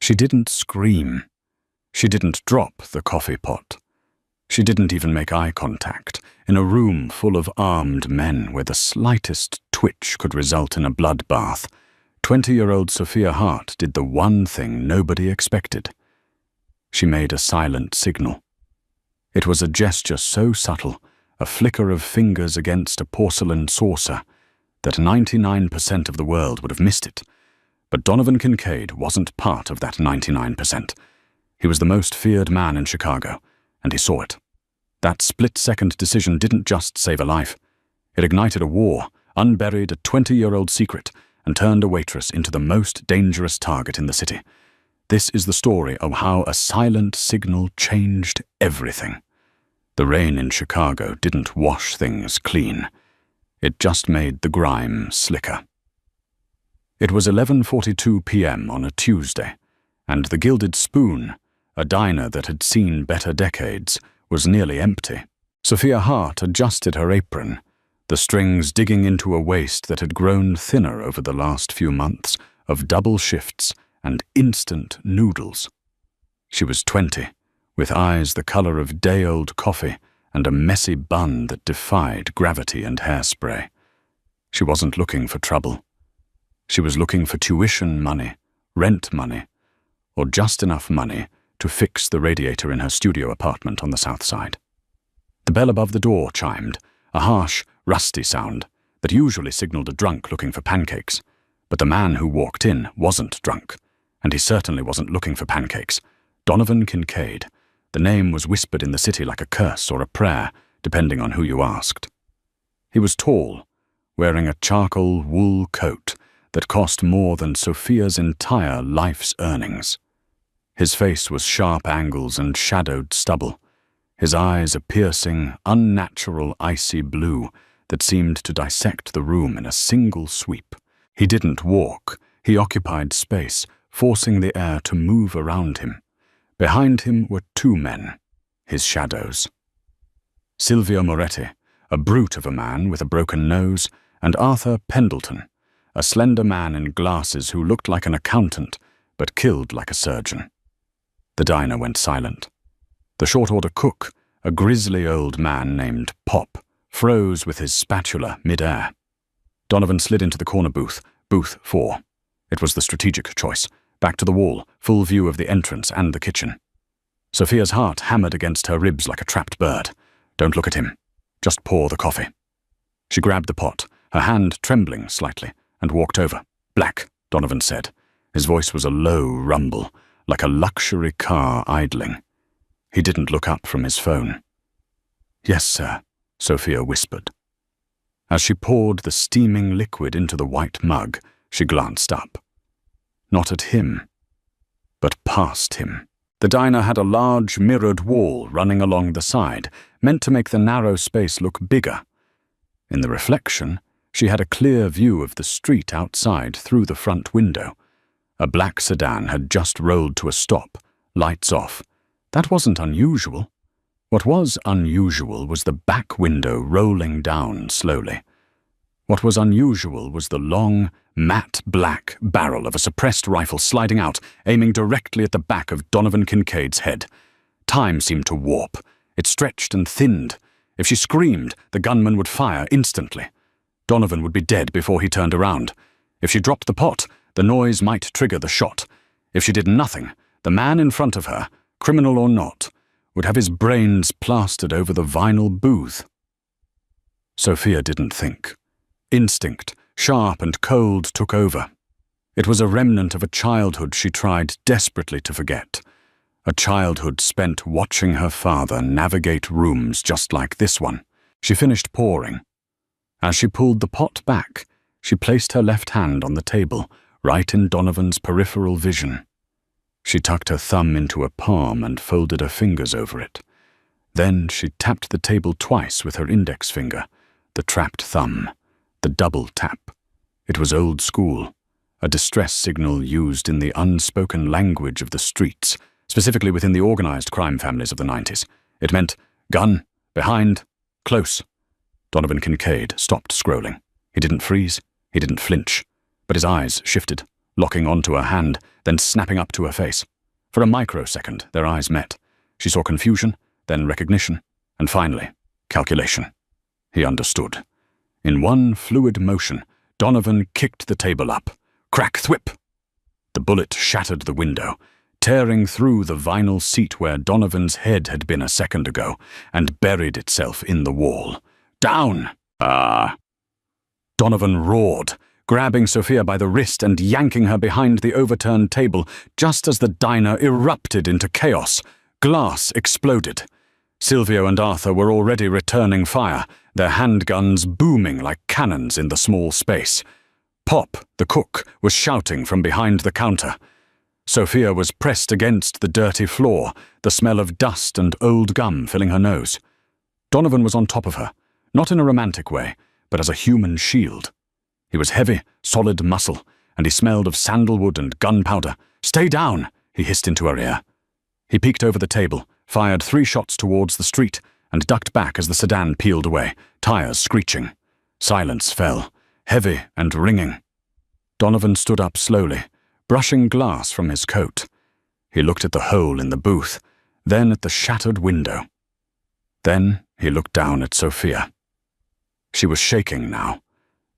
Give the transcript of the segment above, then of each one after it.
She didn't scream. She didn't drop the coffee pot. She didn't even make eye contact in a room full of armed men where the slightest twitch could result in a bloodbath. 20-year-old Sophia Hart did the one thing nobody expected. She made a silent signal. It was a gesture so subtle, a flicker of fingers against a porcelain saucer, that 99% of the world would have missed it. But Donovan Kincaid wasn't part of that 99%. He was the most feared man in Chicago, and he saw it. That split-second decision didn't just save a life. It ignited a war, unburied a 20-year-old secret, and turned a waitress into the most dangerous target in the city. This is the story of how a silent signal changed everything. The rain in Chicago didn't wash things clean. It just made the grime slicker. It was 11:42 p.m. on a Tuesday, and the Gilded Spoon, a diner that had seen better decades, was nearly empty. Sophia Hart adjusted her apron, the strings digging into a waist that had grown thinner over the last few months of double shifts and instant noodles. She was 20, with eyes the color of day-old coffee and a messy bun that defied gravity and hairspray. She wasn't looking for trouble. She was looking for tuition money, rent money, or just enough money to fix the radiator in her studio apartment on the south side. The bell above the door chimed, a harsh, rusty sound that usually signaled a drunk looking for pancakes. But the man who walked in wasn't drunk, and he certainly wasn't looking for pancakes. Donovan Kincaid. The name was whispered in the city like a curse or a prayer, depending on who you asked. He was tall, wearing a charcoal wool coat that cost more than Sophia's entire life's earnings. His face was sharp angles and shadowed stubble, his eyes a piercing, unnatural icy blue that seemed to dissect the room in a single sweep. He didn't walk, he occupied space, forcing the air to move around him. Behind him were two men, his shadows. Silvio Moretti, a brute of a man with a broken nose, and Arthur Pendleton, a slender man in glasses who looked like an accountant but killed like a surgeon. The diner went silent. The short-order cook, a grisly old man named Pop, froze with his spatula mid-air. Donovan slid into the corner booth, booth 4. It was the strategic choice. Back to the wall, full view of the entrance and the kitchen. Sophia's heart hammered against her ribs like a trapped bird. Don't look at him. Just pour the coffee. She grabbed the pot, her hand trembling slightly, and walked over. Black, Donovan said. His voice was a low rumble, like a luxury car idling. He didn't look up from his phone. Yes, sir, Sophia whispered. As she poured the steaming liquid into the white mug, she glanced up. Not at him, but past him. The diner had a large mirrored wall running along the side, meant to make the narrow space look bigger. In the reflection, she had a clear view of the street outside through the front window. A black sedan had just rolled to a stop, lights off. That wasn't unusual. What was unusual was the back window rolling down slowly. What was unusual was the long, matte black barrel of a suppressed rifle sliding out, aiming directly at the back of Donovan Kincaid's head. Time seemed to warp. It stretched and thinned. If she screamed, the gunman would fire instantly. Donovan would be dead before he turned around. If she dropped the pot, the noise might trigger the shot. If she did nothing, the man in front of her, criminal or not, would have his brains plastered over the vinyl booth. Sophia didn't think. Instinct, sharp and cold, took over. It was a remnant of a childhood she tried desperately to forget. A childhood spent watching her father navigate rooms just like this one. She finished pouring. As she pulled the pot back, she placed her left hand on the table, right in Donovan's peripheral vision. She tucked her thumb into a palm and folded her fingers over it. Then she tapped the table twice with her index finger, the trapped thumb. The double tap. It was old school, a distress signal used in the unspoken language of the streets, specifically within the organized crime families of the 90s. It meant gun, behind, close. Donovan Kincaid stopped scrolling. He didn't freeze, he didn't flinch, but his eyes shifted, locking onto her hand, then snapping up to her face. For a microsecond, their eyes met. She saw confusion, then recognition, and finally, calculation. He understood. In one fluid motion, Donovan kicked the table up. Crack thwip! The bullet shattered the window, tearing through the vinyl seat where Donovan's head had been a second ago, and buried itself in the wall. Down! Donovan roared, grabbing Sophia by the wrist and yanking her behind the overturned table just as the diner erupted into chaos. Glass exploded. Silvio and Arthur were already returning fire, their handguns booming like cannons in the small space. Pop, the cook, was shouting from behind the counter. Sophia was pressed against the dirty floor, the smell of dust and old gum filling her nose. Donovan was on top of her, not in a romantic way, but as a human shield. He was heavy, solid muscle, and he smelled of sandalwood and gunpowder. "Stay down!" he hissed into her ear. He peeked over the table, fired 3 shots towards the street, and ducked back as the sedan peeled away, tires screeching. Silence fell, heavy and ringing. Donovan stood up slowly, brushing glass from his coat. He looked at the hole in the booth, then at the shattered window. Then he looked down at Sophia. She was shaking now.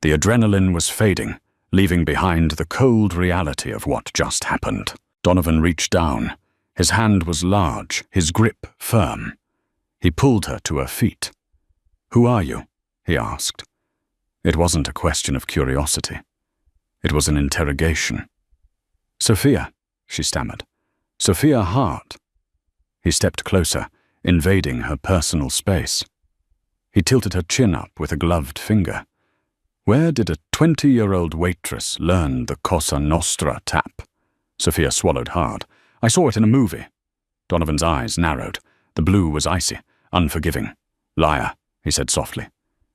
The adrenaline was fading, leaving behind the cold reality of what just happened. Donovan reached down. His hand was large, his grip firm. He pulled her to her feet. "Who are you?" he asked. It wasn't a question of curiosity. It was an interrogation. "Sophia," she stammered. "Sophia Hart." He stepped closer, invading her personal space. He tilted her chin up with a gloved finger. Where did a 20-year-old waitress learn the Cosa Nostra tap? Sophia swallowed hard. "I saw it in a movie." Donovan's eyes narrowed. The blue was icy, unforgiving. "Liar," he said softly.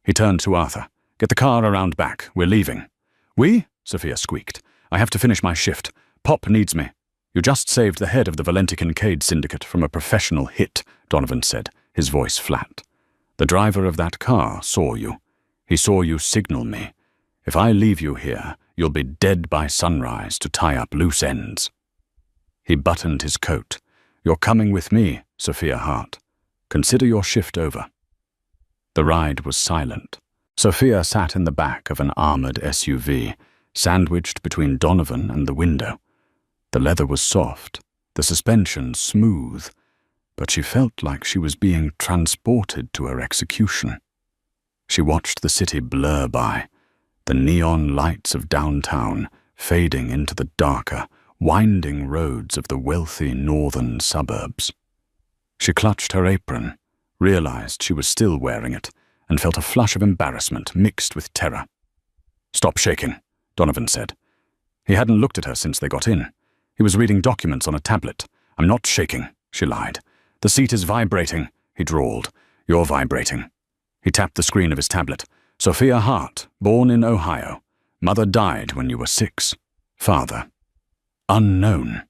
He turned to Arthur. "Get the car around back. We're leaving." "We?" Sophia squeaked. "I have to finish my shift. Pop needs me." "You just saved the head of the Valenti Kincaid syndicate from a professional hit," Donovan said, his voice flat. "The driver of that car saw you. He saw you signal me. If I leave you here, you'll be dead by sunrise to tie up loose ends." He buttoned his coat. "You're coming with me, Sophia Hart. Consider your shift over." The ride was silent. Sophia sat in the back of an armored SUV, sandwiched between Donovan and the window. The leather was soft, the suspension smooth, but she felt like she was being transported to her execution. She watched the city blur by, the neon lights of downtown fading into the darker, winding roads of the wealthy northern suburbs. She clutched her apron, realized she was still wearing it, and felt a flush of embarrassment mixed with terror. "Stop shaking," Donovan said. He hadn't looked at her since they got in. He was reading documents on a tablet. "I'm not shaking," she lied. "The seat is vibrating," he drawled. "You're vibrating." He tapped the screen of his tablet. "Sophia Hart, born in Ohio. Mother died when you were 6. Father. Unknown.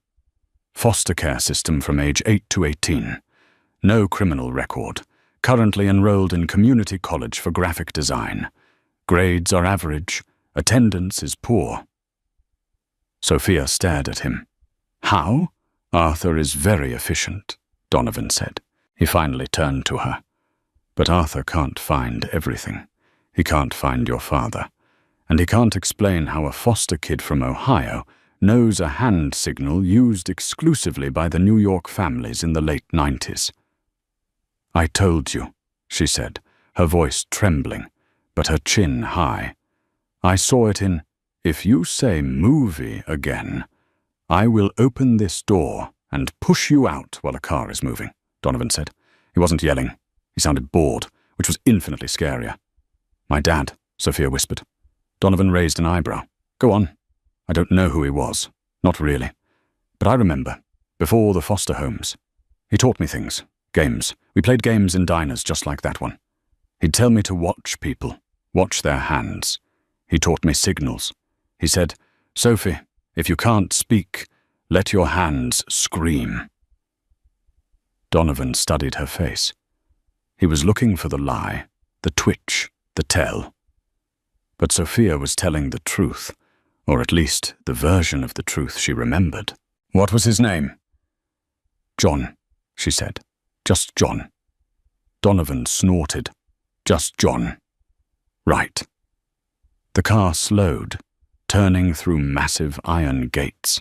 Foster care system from age 8 to 18. No criminal record. Currently enrolled in community college for graphic design. Grades are average. Attendance is poor." Sophia stared at him. "How?" "Arthur is very efficient," Donovan said. He finally turned to her. "But Arthur can't find everything. He can't find your father. And he can't explain how a foster kid from Ohio knows a hand signal used exclusively by the New York families in the late 90s. "I told you," she said, her voice trembling, but her chin high. "I saw it in, if you say movie again, I will open this door and push you out while a car is moving," Donovan said. He wasn't yelling. He sounded bored, which was infinitely scarier. "My dad," Sophia whispered. Donovan raised an eyebrow. "Go on." "I don't know who he was. Not really. But I remember, before the foster homes. He taught me things. Games. We played games in diners just like that one. He'd tell me to watch people, watch their hands. He taught me signals. He said, 'Sophie, if you can't speak, let your hands scream.'" Donovan studied her face. He was looking for the lie, the twitch, the tell. But Sophia was telling the truth, Or at least the version of the truth she remembered. What was his name? John, she said. Just John. Donovan snorted. Just John. Right. The car slowed, turning through massive iron gates.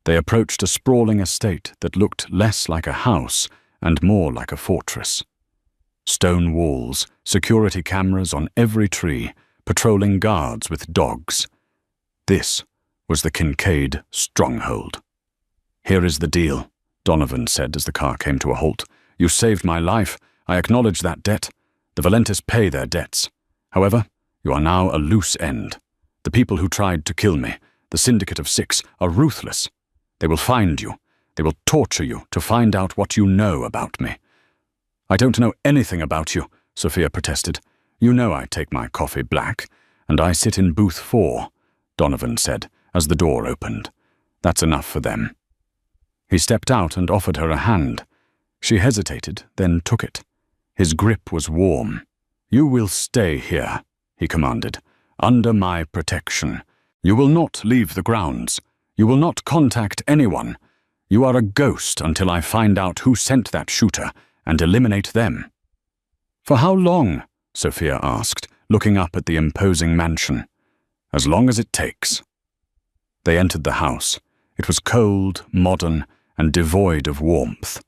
They approached a sprawling estate that looked less like a house and more like a fortress. Stone walls, security cameras on every tree, patrolling guards with dogs. This was the Kincaid stronghold. Here is the deal, Donovan said as the car came to a halt. You saved my life. I acknowledge that debt. The Valentis pay their debts. However, you are now a loose end. The people who tried to kill me, the Syndicate of Six, are ruthless. They will find you. They will torture you to find out what you know about me. I don't know anything about you, Sophia protested. You know I take my coffee black, and I sit in booth 4, Donovan said, as the door opened. That's enough for them. He stepped out and offered her a hand. She hesitated, then took it. His grip was warm. You will stay here, he commanded, under my protection. You will not leave the grounds. You will not contact anyone. You are a ghost until I find out who sent that shooter and eliminate them. For how long? Sophia asked, looking up at the imposing mansion. As long as it takes. They entered the house. It was cold, modern, and devoid of warmth.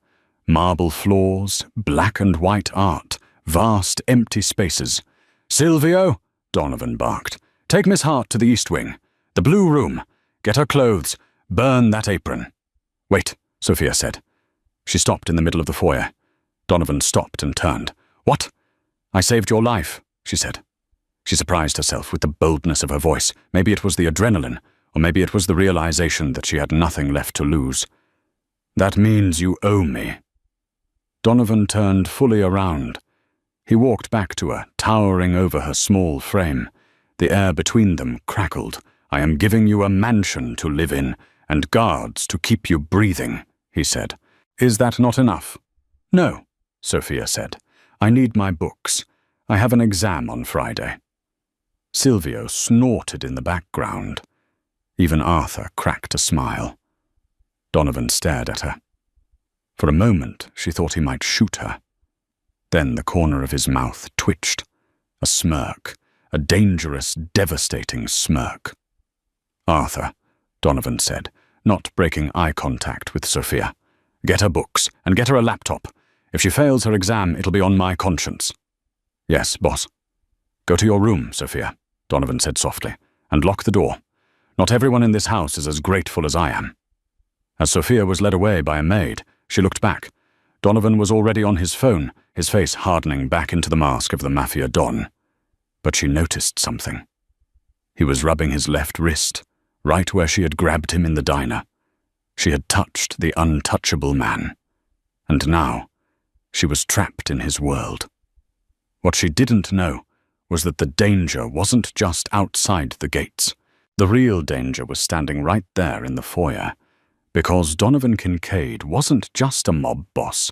Marble floors, black and white art, vast empty spaces. Silvio, Donovan barked. Take Miss Hart to the East Wing. The blue room. Get her clothes. Burn that apron. Wait, Sophia said. She stopped in the middle of the foyer. Donovan stopped and turned. What? I saved your life, she said. She surprised herself with the boldness of her voice. Maybe it was the adrenaline, or maybe it was the realization that she had nothing left to lose. That means you owe me. Donovan turned fully around. He walked back to her, towering over her small frame. The air between them crackled. I am giving you a mansion to live in, and guards to keep you breathing, he said. Is that not enough? No, Sophia said. I need my books. I have an exam on Friday. Silvio snorted in the background. Even Arthur cracked a smile. Donovan stared at her. For a moment, she thought he might shoot her. Then the corner of his mouth twitched. A smirk, a dangerous, devastating smirk. Arthur, Donovan said, not breaking eye contact with Sophia. Get her books, and get her a laptop. If she fails her exam, it'll be on my conscience. Yes, boss. Go to your room, Sophia, Donovan said softly, and lock the door. Not everyone in this house is as grateful as I am. As Sophia was led away by a maid, she looked back. Donovan was already on his phone, his face hardening back into the mask of the Mafia Don. But she noticed something. He was rubbing his left wrist, right where she had grabbed him in the diner. She had touched the untouchable man. And now, she was trapped in his world. What she didn't know was that the danger wasn't just outside the gates. The real danger was standing right there in the foyer. Because Donovan Kincaid wasn't just a mob boss.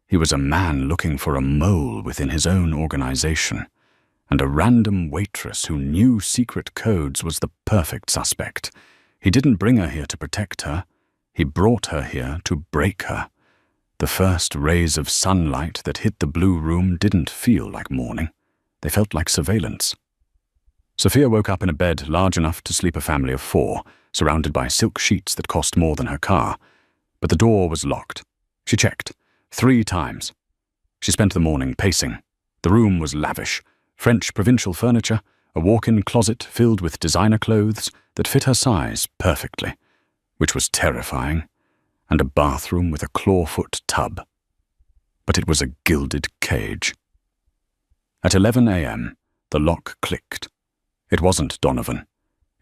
He was a man looking for a mole within his own organization. And a random waitress who knew secret codes was the perfect suspect. He didn't bring her here to protect her. He brought her here to break her. The first rays of sunlight that hit the blue room didn't feel like morning. They felt like surveillance. Sophia woke up in a bed large enough to sleep a family of 4, surrounded by silk sheets that cost more than her car. But the door was locked. She checked 3 times. She spent the morning pacing. The room was lavish. French provincial furniture, a walk-in closet filled with designer clothes that fit her size perfectly, which was terrifying, and a bathroom with a clawfoot tub. But it was a gilded cage. At 11 a.m., the lock clicked. It wasn't Donovan.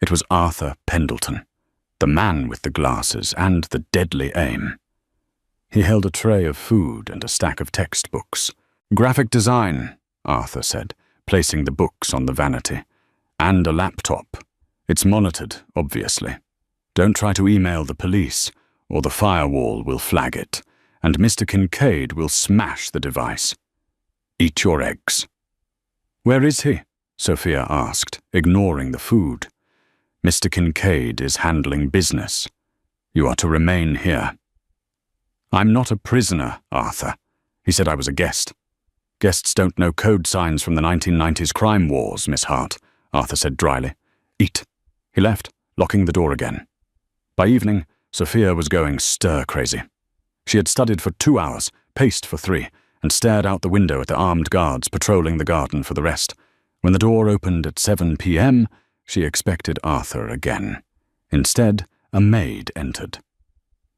It was Arthur Pendleton, the man with the glasses and the deadly aim. He held a tray of food and a stack of textbooks. Graphic design, Arthur said, placing the books on the vanity. And a laptop. It's monitored, obviously. Don't try to email the police, or the firewall will flag it, and Mr. Kincaid will smash the device. Eat your eggs. Where is he? Sophia asked, ignoring the food. Mr. Kincaid is handling business. You are to remain here." "I'm not a prisoner, Arthur. He said I was a guest." "Guests don't know code signs from the 1990s crime wars, Miss Hart," Arthur said dryly. "Eat." He left, locking the door again. By evening, Sophia was going stir-crazy. She had studied for 2 hours, paced for 3, and stared out the window at the armed guards patrolling the garden for the rest. When the door opened at 7 p.m., she expected Arthur again. Instead, a maid entered.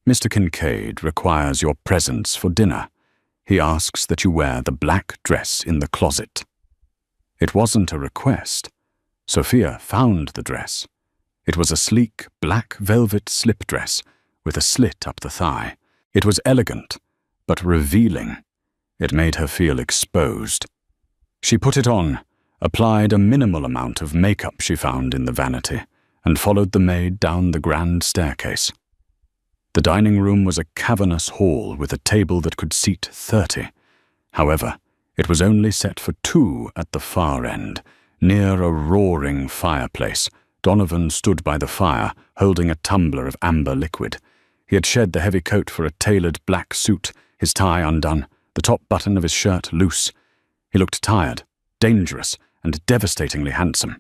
"Mr. Kincaid requires your presence for dinner. He asks that you wear the black dress in the closet." It wasn't a request. Sophia found the dress. It was a sleek, black velvet slip dress with a slit up the thigh. It was elegant, but revealing. It made her feel exposed. She put it on, applied a minimal amount of makeup she found in the vanity, and followed the maid down the grand staircase. The dining room was a cavernous hall with a table that could seat 30. However, it was only set for 2 at the far end. Near a roaring fireplace, Donovan stood by the fire, holding a tumbler of amber liquid. He had shed the heavy coat for a tailored black suit, his tie undone, the top button of his shirt loose. He looked tired, dangerous, and devastatingly handsome.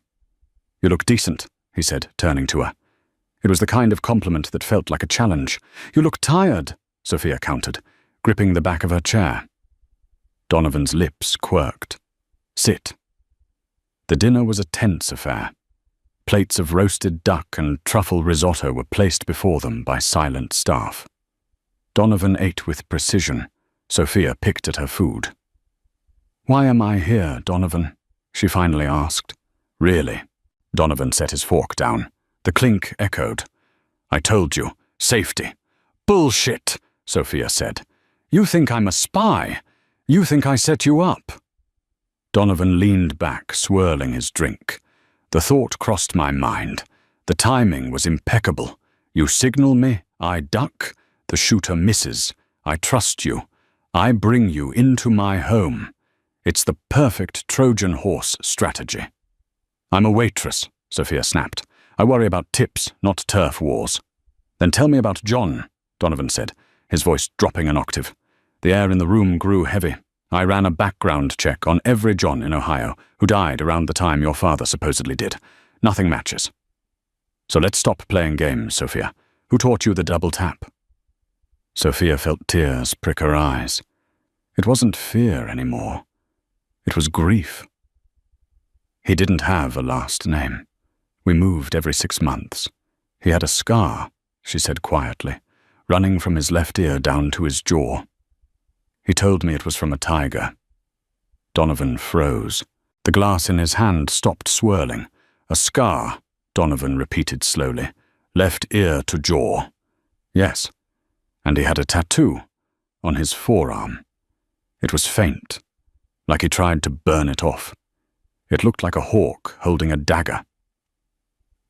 "You look decent," he said, turning to her. It was the kind of compliment that felt like a challenge. "You look tired," Sophia countered, gripping the back of her chair. Donovan's lips quirked. "Sit." The dinner was a tense affair. Plates of roasted duck and truffle risotto were placed before them by silent staff. Donovan ate with precision. Sophia picked at her food. "Why am I here, Donovan?" she finally asked. "Really?" Donovan set his fork down. The clink echoed. "I told you. Safety." "Bullshit," Sophia said. "You think I'm a spy. You think I set you up." Donovan leaned back, swirling his drink. "The thought crossed my mind. The timing was impeccable. You signal me, I duck. The shooter misses. I trust you. I bring you into my home. It's the perfect Trojan horse strategy." "I'm a waitress," Sophia snapped. "I worry about tips, not turf wars." "Then tell me about John," Donovan said, his voice dropping an octave. The air in the room grew heavy. "I ran a background check on every John in Ohio who died around the time your father supposedly did. Nothing matches." "So let's stop playing games, Sophia. Who taught you the double tap?" Sophia felt tears prick her eyes. It wasn't fear anymore. It was grief. "He didn't have a last name. We moved every 6 months. He had a scar," she said quietly, running from his left ear down to his jaw. "He told me it was from a tiger." Donovan froze. The glass in his hand stopped swirling. "A scar," Donovan repeated slowly. "Left ear to jaw." "Yes. And he had a tattoo on his forearm. It was faint, like he tried to burn it off. It looked like a hawk holding a dagger."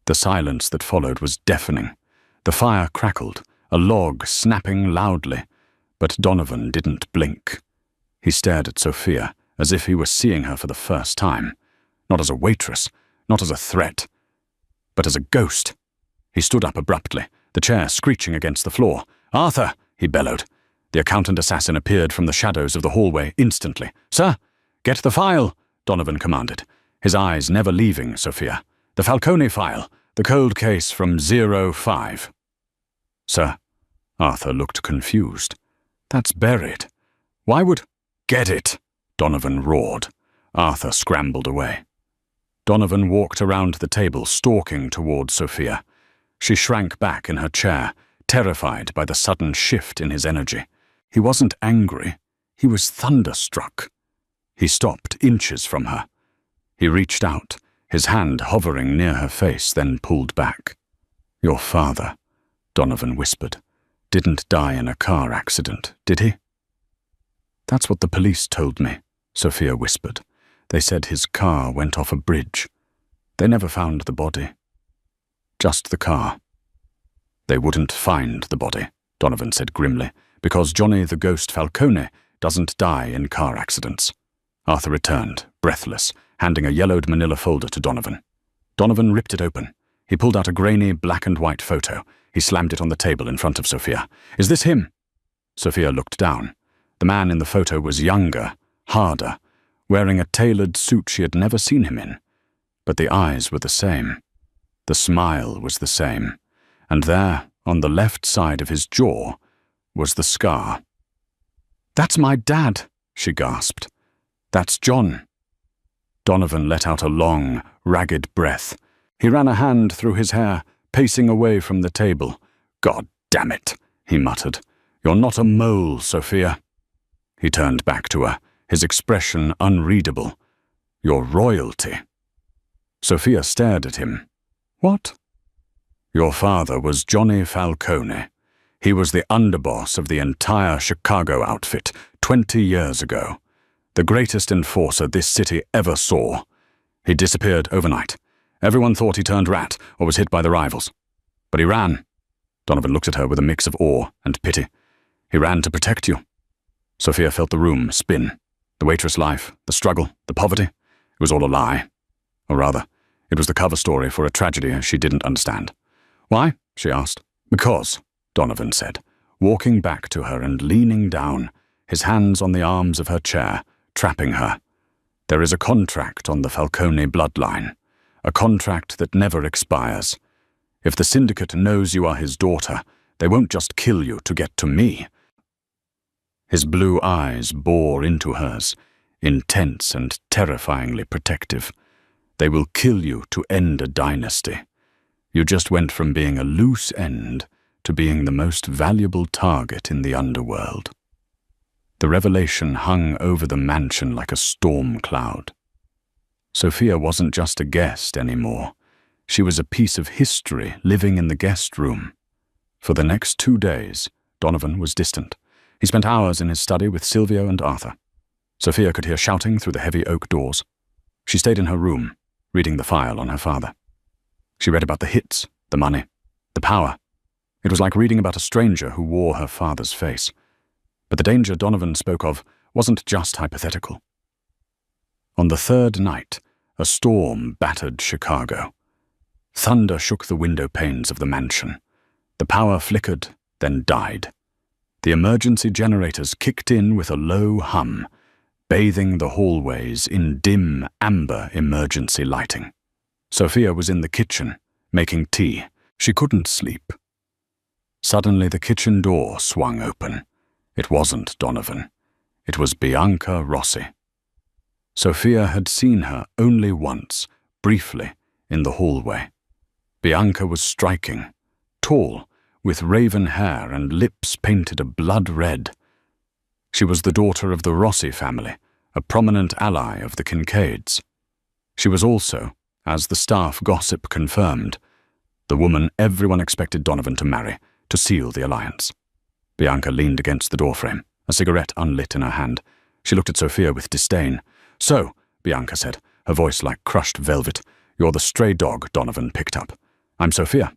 The silence that followed was deafening. The fire crackled, a log snapping loudly, but Donovan didn't blink. He stared at Sophia as if he were seeing her for the first time, not as a waitress, not as a threat, but as a ghost. He stood up abruptly, the chair screeching against the floor. "Arthur!" he bellowed. The accountant assassin appeared from the shadows of the hallway instantly. "Sir, get the file," Donovan commanded, his eyes never leaving Sophia. "The Falcone file, the cold case from 05. "Sir?" Arthur looked confused. "That's buried. Why would—" "Get it!" Donovan roared. Arthur scrambled away. Donovan walked around the table, stalking toward Sophia. She shrank back in her chair, terrified by the sudden shift in his energy. He wasn't angry. He was thunderstruck. He stopped inches from her. He reached out, his hand hovering near her face, then pulled back. "Your father," Donovan whispered, "didn't die in a car accident, did he?" "That's what the police told me," Sophia whispered. "They said his car went off a bridge. They never found the body. Just the car." "They wouldn't find the body," Donovan said grimly, "because Johnny the Ghost Falcone doesn't die in car accidents." Arthur returned, breathless, handing a yellowed manila folder to Donovan. Donovan ripped it open. He pulled out a grainy black and white photo. He slammed it on the table in front of Sophia. "Is this him?" Sophia looked down. The man in the photo was younger, harder, wearing a tailored suit she had never seen him in. But the eyes were the same. The smile was the same. And there, on the left side of his jaw, was the scar. "That's my dad," she gasped. "That's John." Donovan let out a long, ragged breath. He ran a hand through his hair, pacing away from the table. "God damn it," he muttered. "You're not a mole, Sophia." He turned back to her, his expression unreadable. "You're royalty." Sophia stared at him. "What?" "Your father was Johnny Falcone. He was the underboss of the entire Chicago outfit 20 years ago. The greatest enforcer this city ever saw. He disappeared overnight. Everyone thought he turned rat or was hit by the rivals. But he ran." Donovan looked at her with a mix of awe and pity. "He ran to protect you." Sophia felt the room spin. The waitress life, the struggle, the poverty. It was all a lie. Or rather, it was the cover story for a tragedy she didn't understand. "Why?" she asked. "Because," Donovan said, walking back to her and leaning down, his hands on the arms of her chair, trapping her. "There is a contract on the Falcone bloodline. A contract that never expires. If the syndicate knows you are his daughter, they won't just kill you to get to me." His blue eyes bore into hers, intense and terrifyingly protective. "They will kill you to end a dynasty. You just went from being a loose end to being the most valuable target in the underworld." The revelation hung over the mansion like a storm cloud. Sophia wasn't just a guest anymore. She was a piece of history living in the guest room. For the next 2 days, Donovan was distant. He spent hours in his study with Silvio and Arthur. Sophia could hear shouting through the heavy oak doors. She stayed in her room, reading the file on her father. She read about the hits, the money, the power. It was like reading about a stranger who wore her father's face. But the danger Donovan spoke of wasn't just hypothetical. On the third night, a storm battered Chicago. Thunder shook the window panes of the mansion. The power flickered, then died. The emergency generators kicked in with a low hum, bathing the hallways in dim, amber emergency lighting. Sophia was in the kitchen, making tea. She couldn't sleep. Suddenly the kitchen door swung open. It wasn't Donovan. It was Bianca Rossi. Sophia had seen her only once, briefly, in the hallway. Bianca was striking, tall, with raven hair and lips painted a blood red. She was the daughter of the Rossi family, a prominent ally of the Kincaids. She was also, as the staff gossip confirmed, the woman everyone expected Donovan to marry, to seal the alliance. Bianca leaned against the doorframe, a cigarette unlit in her hand. She looked at Sophia with disdain. "So," Bianca said, her voice like crushed velvet, "you're the stray dog Donovan picked up. I'm Sophia."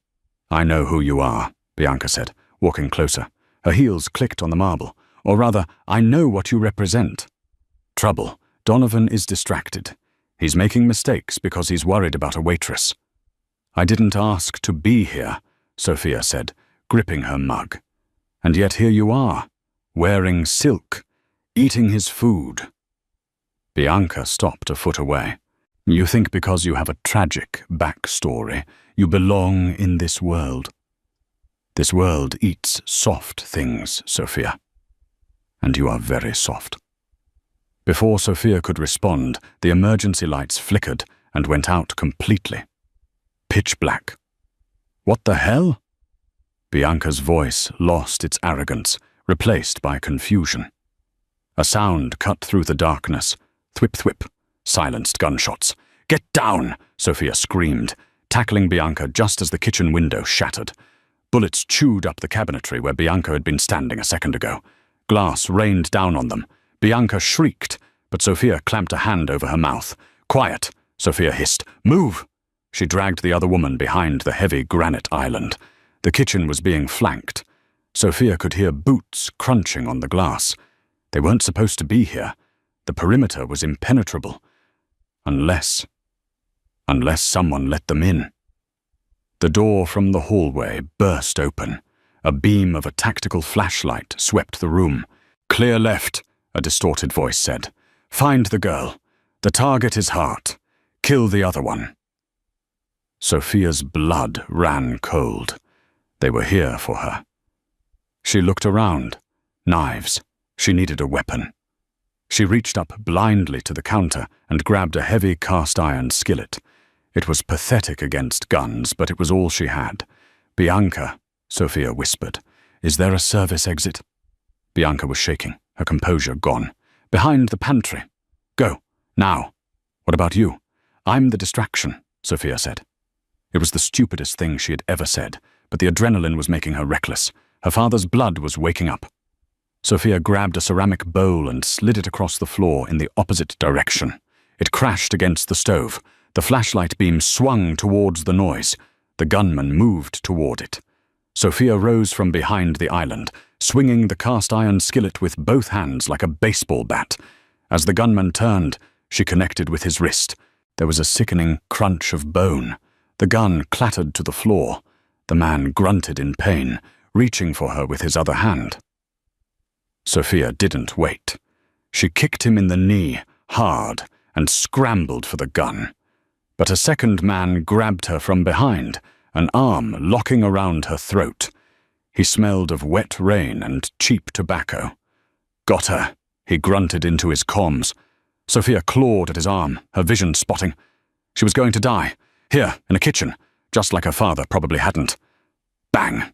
"I know who you are," Bianca said, walking closer. Her heels clicked on the marble. "Or rather, I know what you represent." "Trouble. Donovan is distracted. He's making mistakes because he's worried about a waitress." "I didn't ask to be here," Sophia said, gripping her mug. "And yet here you are, wearing silk, eating his food." Bianca stopped a foot away. "You think because you have a tragic backstory, you belong in this world. This world eats soft things, Sophia. And you are very soft." Before Sophia could respond, the emergency lights flickered and went out completely. Pitch black. "What the hell?" Bianca's voice lost its arrogance, replaced by confusion. A sound cut through the darkness. Thwip thwip. Silenced gunshots. "Get down!" Sophia screamed, tackling Bianca just as the kitchen window shattered. Bullets chewed up the cabinetry where Bianca had been standing a second ago. Glass rained down on them. Bianca shrieked, but Sophia clamped a hand over her mouth. "Quiet!" Sophia hissed. "Move!" She dragged the other woman behind the heavy granite island. The kitchen was being flanked. Sophia could hear boots crunching on the glass. They weren't supposed to be here. The perimeter was impenetrable. Unless someone let them in. The door from the hallway burst open. A beam of a tactical flashlight swept the room. "Clear left," a distorted voice said. "Find the girl. The target is Hart. Kill the other one." Sophia's blood ran cold. They were here for her. She looked around. Knives. She needed a weapon. She reached up blindly to the counter and grabbed a heavy cast-iron skillet. It was pathetic against guns, but it was all she had. "Bianca," Sophia whispered. "Is there a service exit?" Bianca was shaking, her composure gone. "Behind the pantry." "Go. Now." "What about you?" "I'm the distraction," Sophia said. It was the stupidest thing she had ever said, but the adrenaline was making her reckless. Her father's blood was waking up. Sophia grabbed a ceramic bowl and slid it across the floor in the opposite direction. It crashed against the stove. The flashlight beam swung towards the noise. The gunman moved toward it. Sophia rose from behind the island, swinging the cast-iron skillet with both hands like a baseball bat. As the gunman turned, she connected with his wrist. There was a sickening crunch of bone. The gun clattered to the floor. The man grunted in pain, reaching for her with his other hand. Sophia didn't wait. She kicked him in the knee, hard, and scrambled for the gun. But a second man grabbed her from behind, an arm locking around her throat. He smelled of wet rain and cheap tobacco. "Got her," he grunted into his comms. Sophia clawed at his arm, her vision spotting. She was going to die, here, in a kitchen, just like her father probably hadn't. Bang!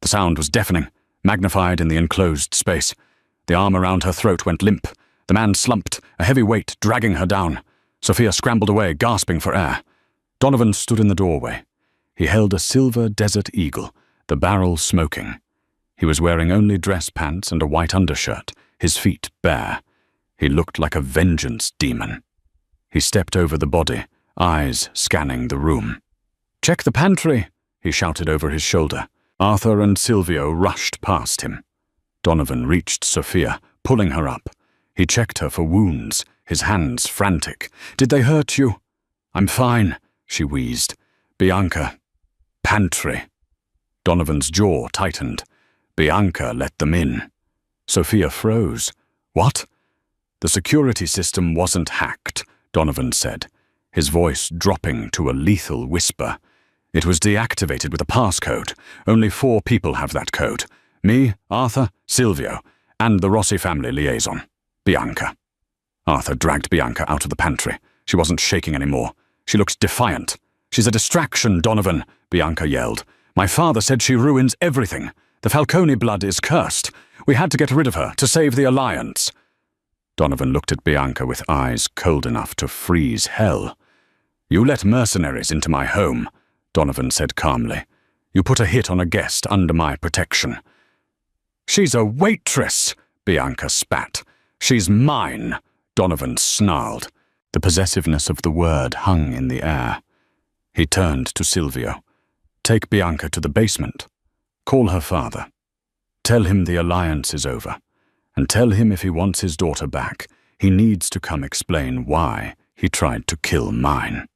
The sound was deafening, magnified in the enclosed space. The arm around her throat went limp. The man slumped, a heavy weight dragging her down. Sophia scrambled away, gasping for air. Donovan stood in the doorway. He held a silver Desert Eagle, the barrel smoking. He was wearing only dress pants and a white undershirt, his feet bare. He looked like a vengeance demon. He stepped over the body, eyes scanning the room. "Check the pantry," he shouted over his shoulder. Arthur and Silvio rushed past him. Donovan reached Sophia, pulling her up. He checked her for wounds, his hands frantic. "Did they hurt you?" "I'm fine," she wheezed. "Bianca." "Pantry." Donovan's jaw tightened. Bianca let them in. Sophia froze. "What?" "The security system wasn't hacked," Donovan said, his voice dropping to a lethal whisper. "It was deactivated with a passcode. Only 4 people have that code. Me, Arthur, Silvio, and the Rossi family liaison. Bianca." Arthur dragged Bianca out of the pantry. She wasn't shaking anymore. "She looks defiant." "She's a distraction, Donovan," Bianca yelled. "My father said she ruins everything. The Falcone blood is cursed. We had to get rid of her to save the Alliance." Donovan looked at Bianca with eyes cold enough to freeze hell. "You let mercenaries into my home," Donovan said calmly. "You put a hit on a guest under my protection." "She's a waitress," Bianca spat. "She's mine," Donovan snarled. The possessiveness of the word hung in the air. He turned to Silvio. "Take Bianca to the basement. Call her father. Tell him the Alliance is over. And tell him if he wants his daughter back, he needs to come explain why he tried to kill mine."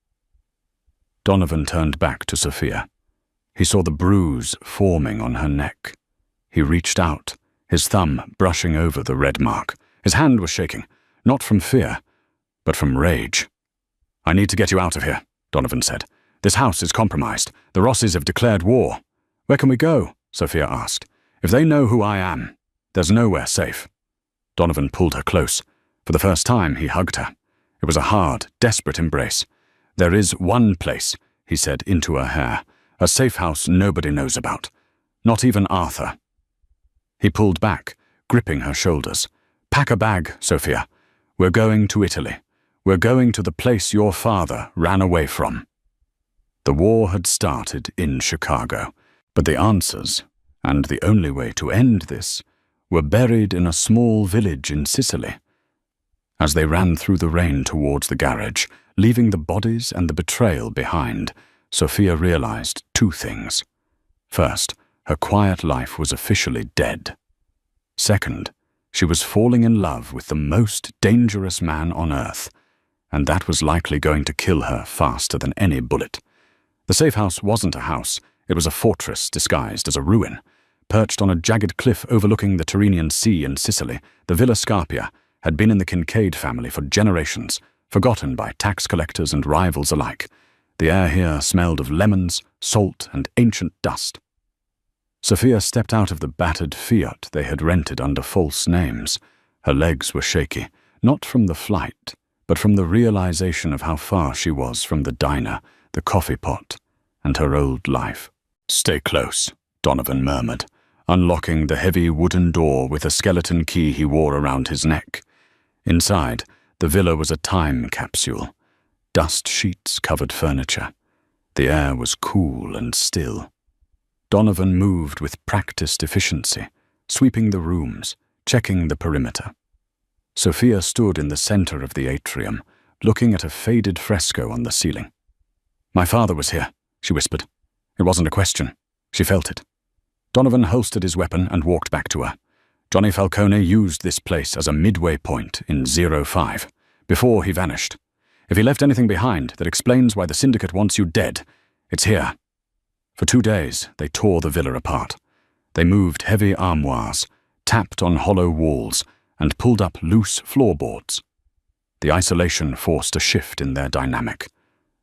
Donovan turned back to Sophia. He saw the bruise forming on her neck. He reached out, his thumb brushing over the red mark. His hand was shaking, not from fear, but from rage. "I need to get you out of here," Donovan said. "This house is compromised. The Rossis have declared war." "Where can we go?" Sophia asked. "If they know who I am, there's nowhere safe." Donovan pulled her close. For the first time, he hugged her. It was a hard, desperate embrace. "There is one place," he said into her hair, "a safe house nobody knows about. Not even Arthur." He pulled back, gripping her shoulders. "Pack a bag, Sophia. We're going to Italy. We're going to the place your father ran away from." The war had started in Chicago, but the answers, and the only way to end this, were buried in a small village in Sicily. As they ran through the rain towards the garage, leaving the bodies and the betrayal behind, Sophia realized 2 things. First, her quiet life was officially dead. Second, she was falling in love with the most dangerous man on earth, and that was likely going to kill her faster than any bullet. The safe house wasn't a house, it was a fortress disguised as a ruin. Perched on a jagged cliff overlooking the Tyrrhenian Sea in Sicily, the Villa Scarpia had been in the Kincaid family for generations, forgotten by tax collectors and rivals alike. The air here smelled of lemons, salt, and ancient dust. Sophia stepped out of the battered Fiat they had rented under false names. Her legs were shaky, not from the flight, but from the realization of how far she was from the diner, the coffee pot, and her old life. "Stay close," Donovan murmured, unlocking the heavy wooden door with a skeleton key he wore around his neck. Inside, the villa was a time capsule. Dust sheets covered furniture. The air was cool and still. Donovan moved with practiced efficiency, sweeping the rooms, checking the perimeter. Sophia stood in the center of the atrium, looking at a faded fresco on the ceiling. "My father was here," she whispered. It wasn't a question. She felt it. Donovan holstered his weapon and walked back to her. Johnny Falcone used this place as a midway point in 05, before he vanished. If he left anything behind that explains why the syndicate wants you dead, it's here. For 2 days, they tore the villa apart. They moved heavy armoires, tapped on hollow walls, and pulled up loose floorboards. The isolation forced a shift in their dynamic.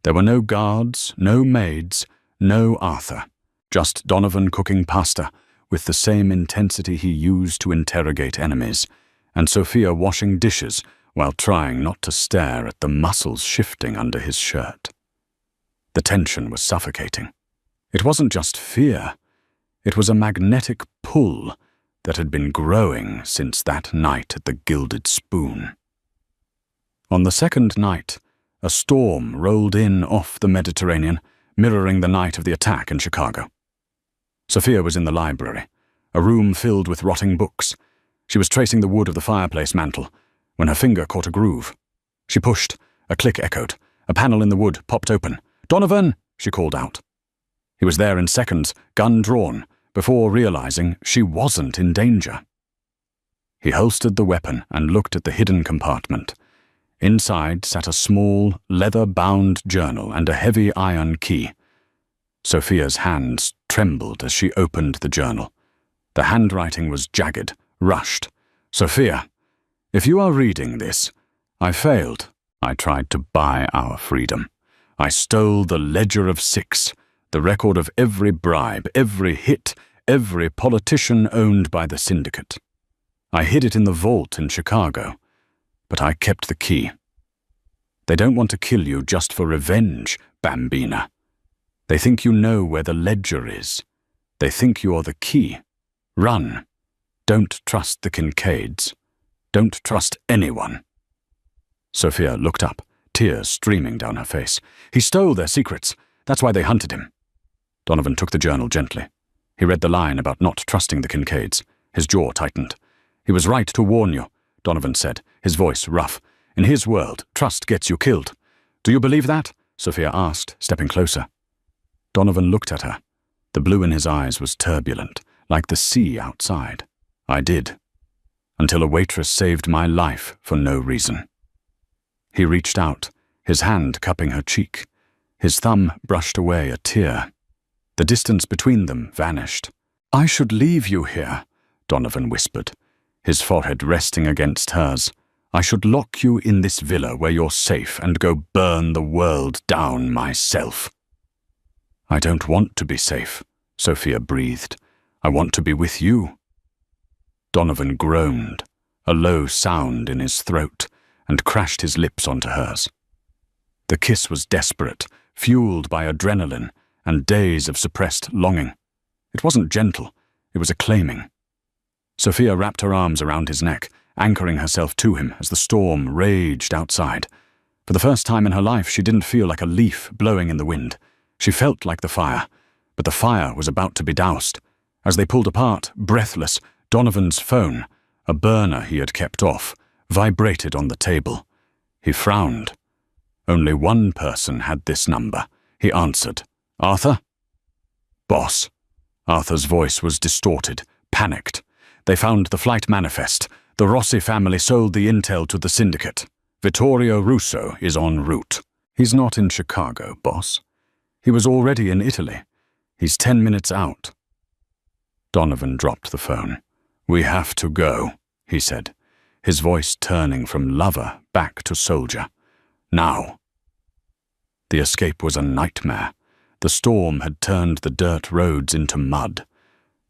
There were no guards, no maids, no Arthur. Just Donovan cooking pasta with the same intensity he used to interrogate enemies, and Sophia washing dishes while trying not to stare at the muscles shifting under his shirt. The tension was suffocating. It wasn't just fear. It was a magnetic pull that had been growing since that night at the Gilded Spoon. On the second night, a storm rolled in off the Mediterranean, mirroring the night of the attack in Chicago. Sophia was in the library, a room filled with rotting books. She was tracing the wood of the fireplace mantel when her finger caught a groove. She pushed. A click echoed. A panel in the wood popped open. "Donovan!" she called out. He was there in seconds, gun drawn, before realizing she wasn't in danger. He holstered the weapon and looked at the hidden compartment. Inside sat a small, leather-bound journal and a heavy iron key. Sophia's hands trembled as she opened the journal. The handwriting was jagged, rushed. "Sophia, if you are reading this, I failed. I tried to buy our freedom. I stole the ledger of 6, the record of every bribe, every hit, every politician owned by the syndicate. I hid it in the vault in Chicago, but I kept the key. They don't want to kill you just for revenge, Bambina. They think you know where the ledger is. They think you're the key. Run. Don't trust the Kincaids. Don't trust anyone." Sophia looked up, tears streaming down her face. "He stole their secrets. That's why they hunted him." Donovan took the journal gently. He read the line about not trusting the Kincaids. His jaw tightened. "He was right to warn you," Donovan said, his voice rough. "In his world, trust gets you killed. Do you believe that?" Sophia asked, stepping closer. Donovan looked at her. The blue in his eyes was turbulent, like the sea outside. "I did. Until a waitress saved my life for no reason." He reached out, his hand cupping her cheek. His thumb brushed away a tear. The distance between them vanished. "I should leave you here," Donovan whispered, his forehead resting against hers. "I should lock you in this villa where you're safe and go burn the world down myself." "I don't want to be safe," Sophia breathed. "I want to be with you." Donovan groaned, a low sound in his throat, and crashed his lips onto hers. The kiss was desperate, fueled by adrenaline and days of suppressed longing. It wasn't gentle, it was acclaiming. Sophia wrapped her arms around his neck, anchoring herself to him as the storm raged outside. For the first time in her life, she didn't feel like a leaf blowing in the wind. She felt like the fire, but the fire was about to be doused. As they pulled apart, breathless, Donovan's phone, a burner he had kept off, vibrated on the table. He frowned. Only one person had this number. He answered. "Arthur?" "Boss." Arthur's voice was distorted, panicked. "They found the flight manifest. The Rossi family sold the intel to the syndicate. Vittorio Russo is en route." "He's not in Chicago, boss. He was already in Italy. He's 10 minutes out. Donovan dropped the phone. "We have to go," he said, his voice turning from lover back to soldier. "Now." The escape was a nightmare. The storm had turned the dirt roads into mud.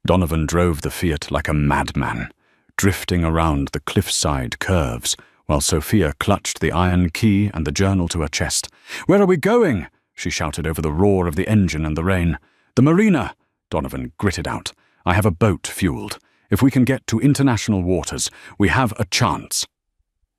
Donovan drove the Fiat like a madman, drifting around the cliffside curves, while Sophia clutched the iron key and the journal to her chest. "Where are we going?" she shouted over the roar of the engine and the rain. "The marina," Donovan gritted out. "I have a boat fueled. If we can get to international waters, we have a chance."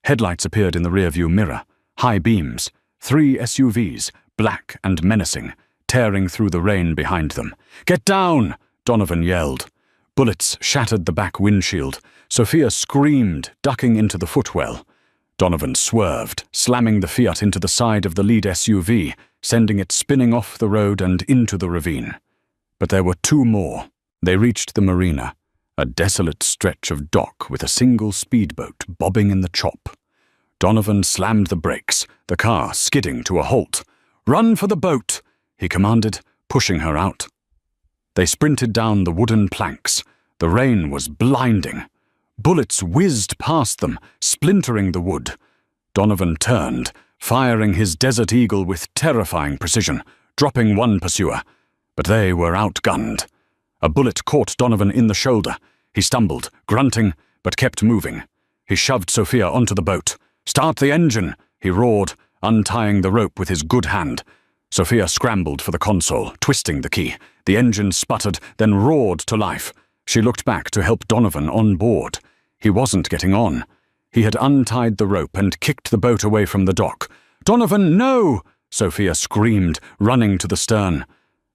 Headlights appeared in the rearview mirror, high beams, 3 SUVs, black and menacing, tearing through the rain behind them. "Get down!" Donovan yelled. Bullets shattered the back windshield. Sophia screamed, ducking into the footwell. Donovan swerved, slamming the Fiat into the side of the lead SUV, sending it spinning off the road and into the ravine. But there were 2 more. They reached the marina, a desolate stretch of dock with a single speedboat bobbing in the chop. Donovan slammed the brakes, the car skidding to a halt. "Run for the boat," he commanded, pushing her out. They sprinted down the wooden planks. The rain was blinding. Bullets whizzed past them, splintering the wood. Donovan turned, firing his Desert Eagle with terrifying precision, dropping one pursuer. But they were outgunned. A bullet caught Donovan in the shoulder. He stumbled, grunting, but kept moving. He shoved Sophia onto the boat. "Start the engine," he roared, untying the rope with his good hand. Sophia scrambled for the console, twisting the key. The engine sputtered, then roared to life. She looked back to help Donovan on board. He wasn't getting on. He had untied the rope and kicked the boat away from the dock. "Donovan, no!" Sophia screamed, running to the stern.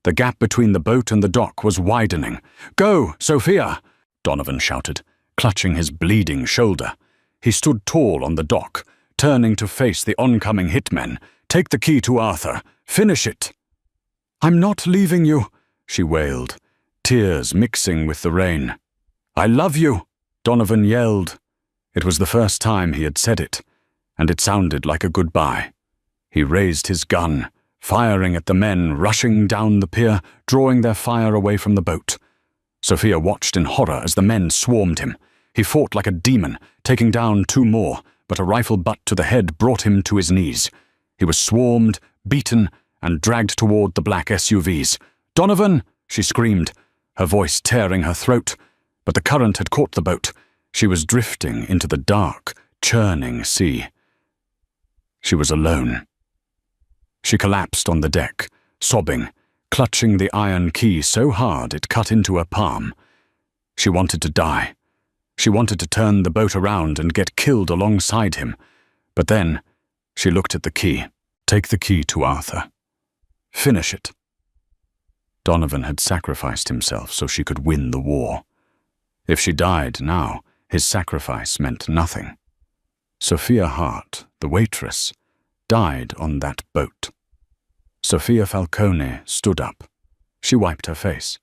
The gap between the boat and the dock was widening. "Go, Sophia!" Donovan shouted, clutching his bleeding shoulder. He stood tall on the dock, turning to face the oncoming hitmen. "Take the key to Arthur. Finish it." "I'm not leaving you," she wailed, tears mixing with the rain. "I love you," Donovan yelled. It was the first time he had said it, and it sounded like a goodbye. He raised his gun, firing at the men rushing down the pier, drawing their fire away from the boat. Sophia watched in horror as the men swarmed him. He fought like a demon, taking down 2 more, but a rifle butt to the head brought him to his knees. He was swarmed, beaten, and dragged toward the black SUVs. "Donovan!" she screamed, her voice tearing her throat. But the current had caught the boat. She was drifting into the dark, churning sea. She was alone. She collapsed on the deck, sobbing, clutching the iron key so hard it cut into her palm. She wanted to die. She wanted to turn the boat around and get killed alongside him. But then, she looked at the key. "Take the key to Arthur. Finish it." Donovan had sacrificed himself so she could win the war. If she died now, his sacrifice meant nothing. Sophia Hart, the waitress, died on that boat. Sophia Falcone stood up. She wiped her face.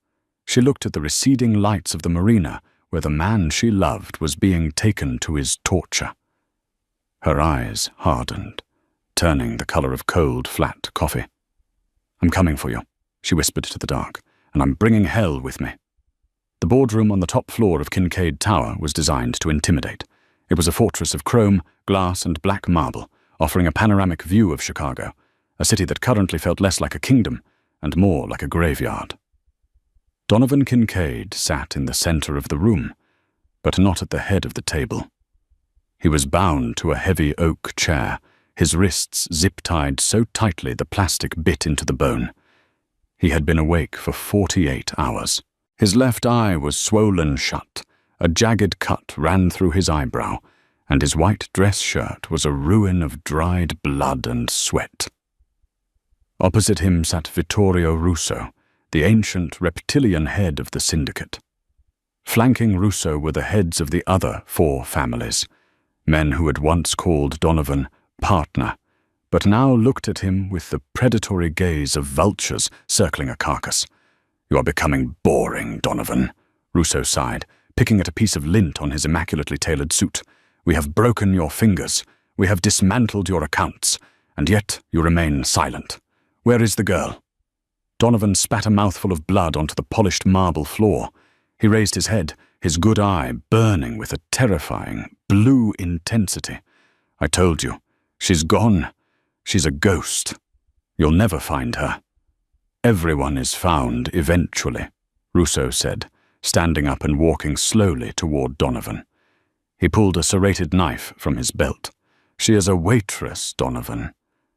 She looked at the receding lights of the marina where the man she loved was being taken to his torture. Her eyes hardened, turning the color of cold, flat coffee. "I'm coming for you," she whispered to the dark, "and I'm bringing hell with me." The boardroom on the top floor of Kincaid Tower was designed to intimidate. It was a fortress of chrome, glass, and black marble, offering a panoramic view of Chicago, a city that currently felt less like a kingdom and more like a graveyard. Donovan Kincaid sat in the center of the room, but not at the head of the table. He was bound to a heavy oak chair, his wrists zip-tied so tightly the plastic bit into the bone. He had been awake for 48 hours. His left eye was swollen shut, a jagged cut ran through his eyebrow, and his white dress shirt was a ruin of dried blood and sweat. Opposite him sat Vittorio Russo, the ancient reptilian head of the syndicate. Flanking Russo were the heads of the other 4 families, men who had once called Donovan partner, but now looked at him with the predatory gaze of vultures circling a carcass. "You are becoming boring, Donovan," Russo sighed, picking at a piece of lint on his immaculately tailored suit. "We have broken your fingers. We have dismantled your accounts, and yet you remain silent. Where is the girl?" Donovan spat a mouthful of blood onto the polished marble floor. He raised his head, his good eye burning with a terrifying, blue intensity. "I told you, she's gone. She's a ghost. You'll never find her." "Everyone is found eventually," Russo said, standing up and walking slowly toward Donovan. He pulled a serrated knife from his belt. "She is a waitress, Donovan.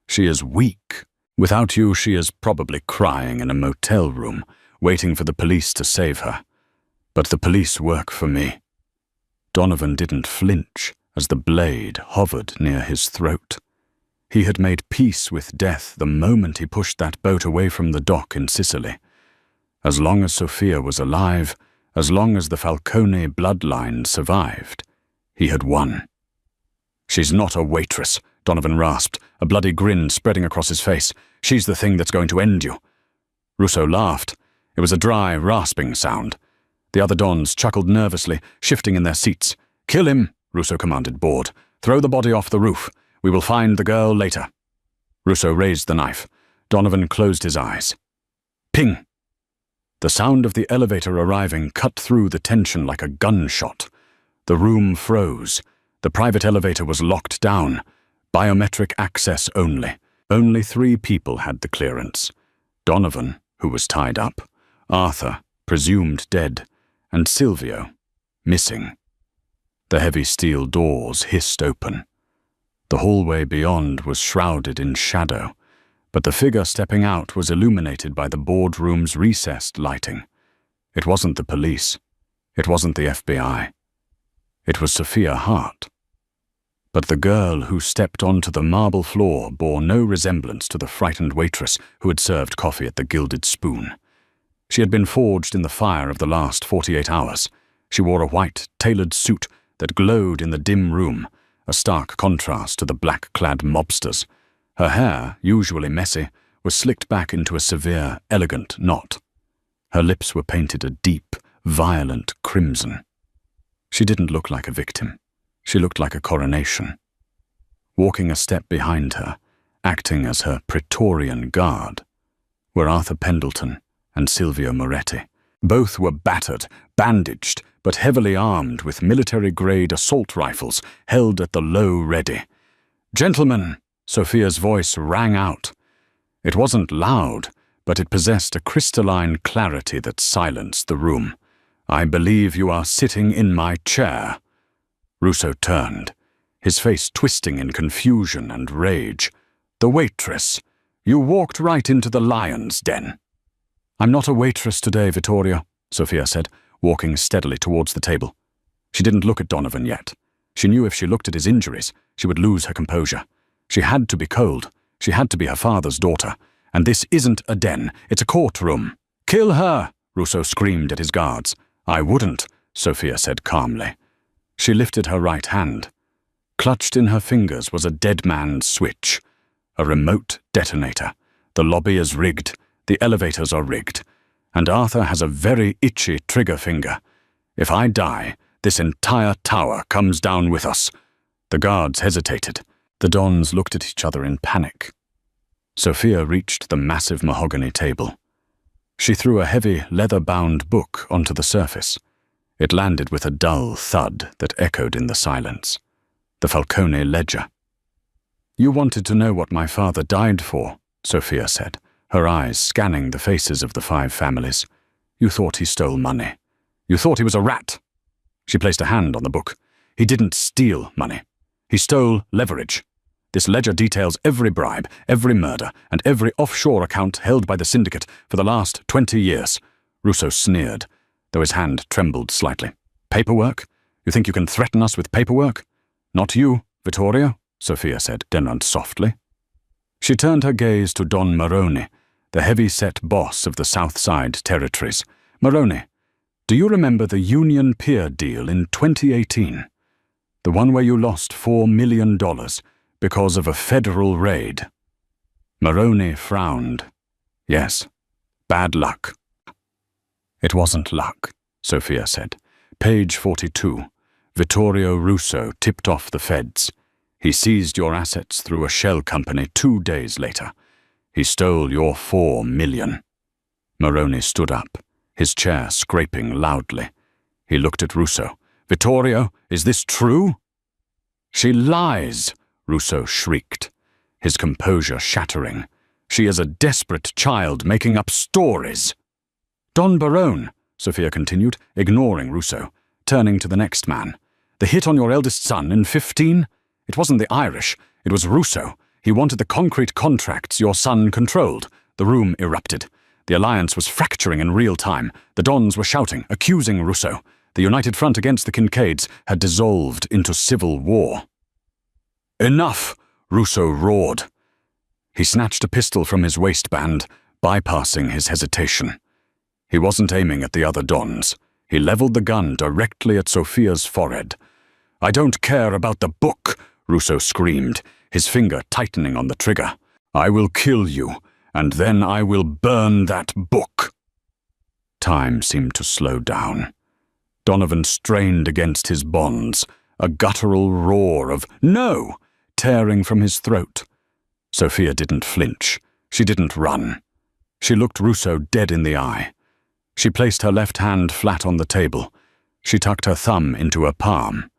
She is weak. Without you, she is probably crying in a motel room, waiting for the police to save her. But the police work for me." Donovan didn't flinch as the blade hovered near his throat. He had made peace with death the moment he pushed that boat away from the dock in Sicily. As long as Sophia was alive, as long as the Falcone bloodline survived, he had won. "She's not a waitress," Donovan rasped, a bloody grin spreading across his face. "She's the thing that's going to end you." Russo laughed. It was a dry, rasping sound. The other Dons chuckled nervously, shifting in their seats. "Kill him," Russo commanded, bored. "Throw the body off the roof. We will find the girl later." Russo raised the knife. Donovan closed his eyes. Ping! The sound of the elevator arriving cut through the tension like a gunshot. The room froze. The private elevator was locked down. Biometric access only. Only 3 people had the clearance. Donovan, who was tied up, Arthur, presumed dead, and Silvio, missing. The heavy steel doors hissed open. The hallway beyond was shrouded in shadow, but the figure stepping out was illuminated by the boardroom's recessed lighting. It wasn't the police. It wasn't the FBI. It was Sophia Hart. But the girl who stepped onto the marble floor bore no resemblance to the frightened waitress who had served coffee at the Gilded Spoon. She had been forged in the fire of the last 48 hours. She wore a white, tailored suit that glowed in the dim room, a stark contrast to the black-clad mobsters. Her hair, usually messy, was slicked back into a severe, elegant knot. Her lips were painted a deep, violent crimson. She didn't look like a victim. She looked like a coronation. Walking a step behind her, acting as her Praetorian guard, were Arthur Pendleton and Silvio Moretti. Both were battered, bandaged, but heavily armed with military-grade assault rifles held at the low ready. "Gentlemen," Sophia's voice rang out. It wasn't loud, but it possessed a crystalline clarity that silenced the room. "I believe you are sitting in my chair." Russo turned, his face twisting in confusion and rage. "The waitress. You walked right into the lion's den." "I'm not a waitress today, Vittorio," Sophia said, walking steadily towards the table. She didn't look at Donovan yet. She knew if she looked at his injuries, she would lose her composure. She had to be cold. She had to be her father's daughter. And this isn't a den, it's a courtroom. "Kill her!" Russo screamed at his guards. "I wouldn't," Sophia said calmly. She lifted her right hand. Clutched in her fingers was a dead man's switch. A remote detonator. The lobby is rigged. The elevators are rigged. And Arthur has a very itchy trigger finger. If I die, this entire tower comes down with us. The guards hesitated. The Dons looked at each other in panic. Sophia reached the massive mahogany table. She threw a heavy, leather-bound book onto the surface. It landed with a dull thud that echoed in the silence. The Falcone ledger. "You wanted to know what my father died for," Sophia said, her eyes scanning the faces of the 5 families. "You thought he stole money. You thought he was a rat." She placed a hand on the book. "He didn't steal money. He stole leverage. This ledger details every bribe, every murder, and every offshore account held by the syndicate for the last 20 years. Russo sneered, though his hand trembled slightly. "Paperwork? You think you can threaten us with paperwork?" "Not you, Vittorio," Sophia said, then softly. She turned her gaze to Don Moroni, the heavy-set boss of the South Side territories. "Moroni, do you remember the Union Pier deal in 2018? The one where you lost $4 million because of a federal raid?" Moroni frowned. "Yes. Bad luck." "It wasn't luck," Sophia said. "Page 42. Vittorio Russo tipped off the feds. He seized your assets through a shell company 2 days later. He stole your $4 million. Moroni stood up, his chair scraping loudly. He looked at Russo. "Vittorio, is this true?" "She lies," Russo shrieked, his composure shattering. "She is a desperate child making up stories." "Don Barone," Sophia continued, ignoring Russo, turning to the next man. "The hit on your eldest son in 15? It wasn't the Irish, it was Russo. He wanted the concrete contracts your son controlled." The room erupted. The alliance was fracturing in real time. The Dons were shouting, accusing Russo. The united front against the Kincaids had dissolved into civil war. "Enough!" Russo roared. He snatched a pistol from his waistband, bypassing his hesitation. He wasn't aiming at the other Dons. He leveled the gun directly at Sophia's forehead. "I don't care about the book," Russo screamed, his finger tightening on the trigger. "I will kill you, and then I will burn that book." Time seemed to slow down. Donovan strained against his bonds, a guttural roar of "No!" tearing from his throat. Sophia didn't flinch. She didn't run. She looked Russo dead in the eye. She placed her left hand flat on the table. She tucked her thumb into her palm.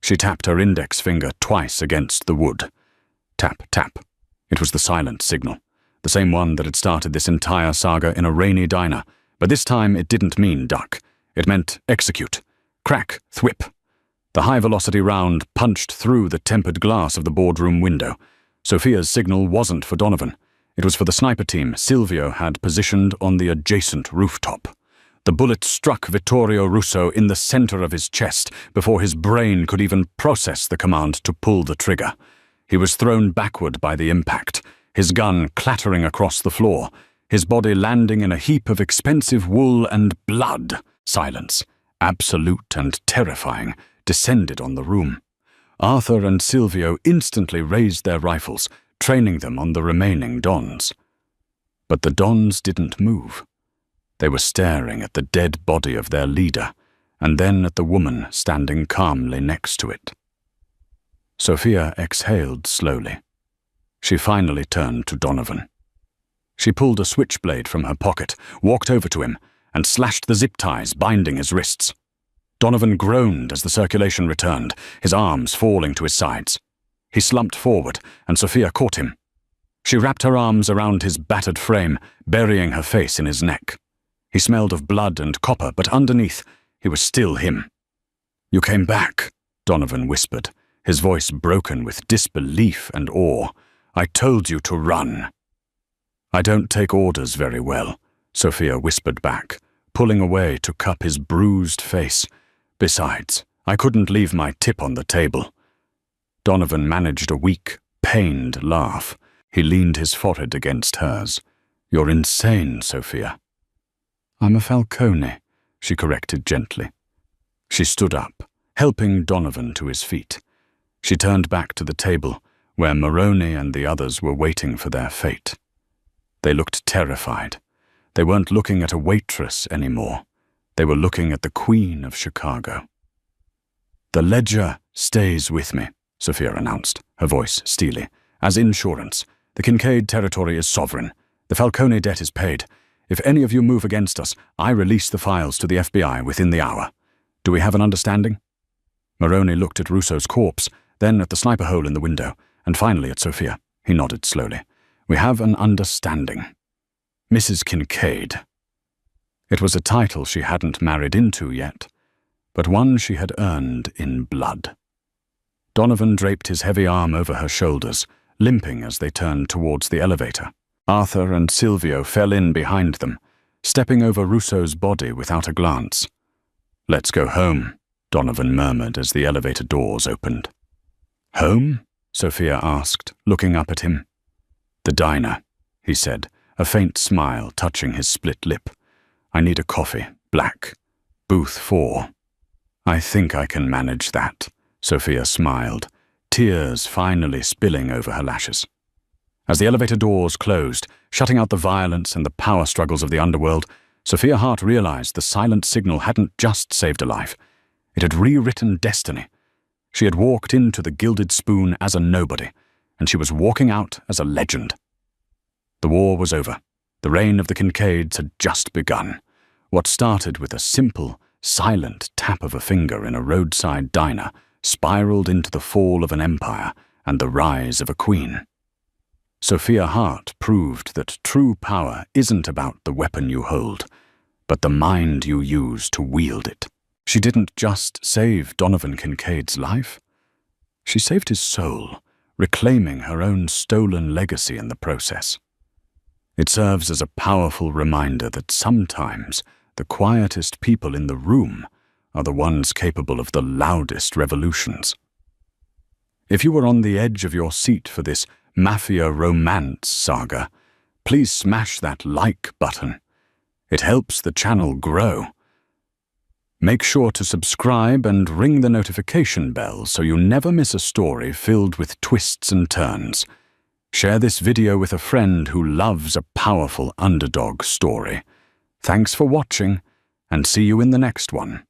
She tapped her index finger twice against the wood. Tap, tap. It was the silent signal, the same one that had started this entire saga in a rainy diner, but this time it didn't mean duck. It meant execute. Crack, thwip. The high-velocity round punched through the tempered glass of the boardroom window. Sophia's signal wasn't for Donovan. It was for the sniper team Silvio had positioned on the adjacent rooftop. The bullet struck Vittorio Russo in the center of his chest before his brain could even process the command to pull the trigger. He was thrown backward by the impact, his gun clattering across the floor, his body landing in a heap of expensive wool and blood. Silence, absolute and terrifying, descended on the room. Arthur and Silvio instantly raised their rifles, training them on the remaining Dons. But the Dons didn't move. They were staring at the dead body of their leader, and then at the woman standing calmly next to it. Sophia exhaled slowly. She finally turned to Donovan. She pulled a switchblade from her pocket, walked over to him, and slashed the zip ties binding his wrists. Donovan groaned as the circulation returned, his arms falling to his sides. He slumped forward, and Sophia caught him. She wrapped her arms around his battered frame, burying her face in his neck. He smelled of blood and copper, but underneath, he was still him. "You came back," Donovan whispered, his voice broken with disbelief and awe. "I told you to run." "I don't take orders very well," Sophia whispered back, pulling away to cup his bruised face. "Besides, I couldn't leave my tip on the table." Donovan managed a weak, pained laugh. He leaned his forehead against hers. "You're insane, Sophia." "I'm a Falcone," she corrected gently. She stood up, helping Donovan to his feet. She turned back to the table, where Moroni and the others were waiting for their fate. They looked terrified. They weren't looking at a waitress anymore. They were looking at the Queen of Chicago. "The ledger stays with me," Sophia announced, her voice steely. "As insurance. The Kincaid territory is sovereign. The Falcone debt is paid. If any of you move against us, I release the files to the FBI within the hour. Do we have an understanding?" Moroni looked at Russo's corpse, then at the sniper hole in the window, and finally at Sophia. He nodded slowly. "We have an understanding. Mrs. Kincaid." It was a title she hadn't married into yet, but one she had earned in blood. Donovan draped his heavy arm over her shoulders, limping as they turned towards the elevator. Arthur and Silvio fell in behind them, stepping over Russo's body without a glance. "Let's go home," Donovan murmured as the elevator doors opened. "Home?" Sophia asked, looking up at him. "The diner," he said, a faint smile touching his split lip. "I need a coffee, black. Booth 4. "I think I can manage that," Sophia smiled, tears finally spilling over her lashes. As the elevator doors closed, shutting out the violence and the power struggles of the underworld, Sophia Hart realized the silent signal hadn't just saved a life. It had rewritten destiny. She had walked into the Gilded Spoon as a nobody, and she was walking out as a legend. The war was over. The reign of the Kincaids had just begun. What started with a simple, silent tap of a finger in a roadside diner spiraled into the fall of an empire and the rise of a queen. Sophia Hart proved that true power isn't about the weapon you hold, but the mind you use to wield it. She didn't just save Donovan Kincaid's life. She saved his soul, reclaiming her own stolen legacy in the process. It serves as a powerful reminder that sometimes the quietest people in the room are the ones capable of the loudest revolutions. If you were on the edge of your seat for this Mafia romance saga, please smash that like button. It helps the channel grow. Make sure to subscribe and ring the notification bell so you never miss a story filled with twists and turns. Share this video with a friend who loves a powerful underdog story. Thanks for watching, and see you in the next one.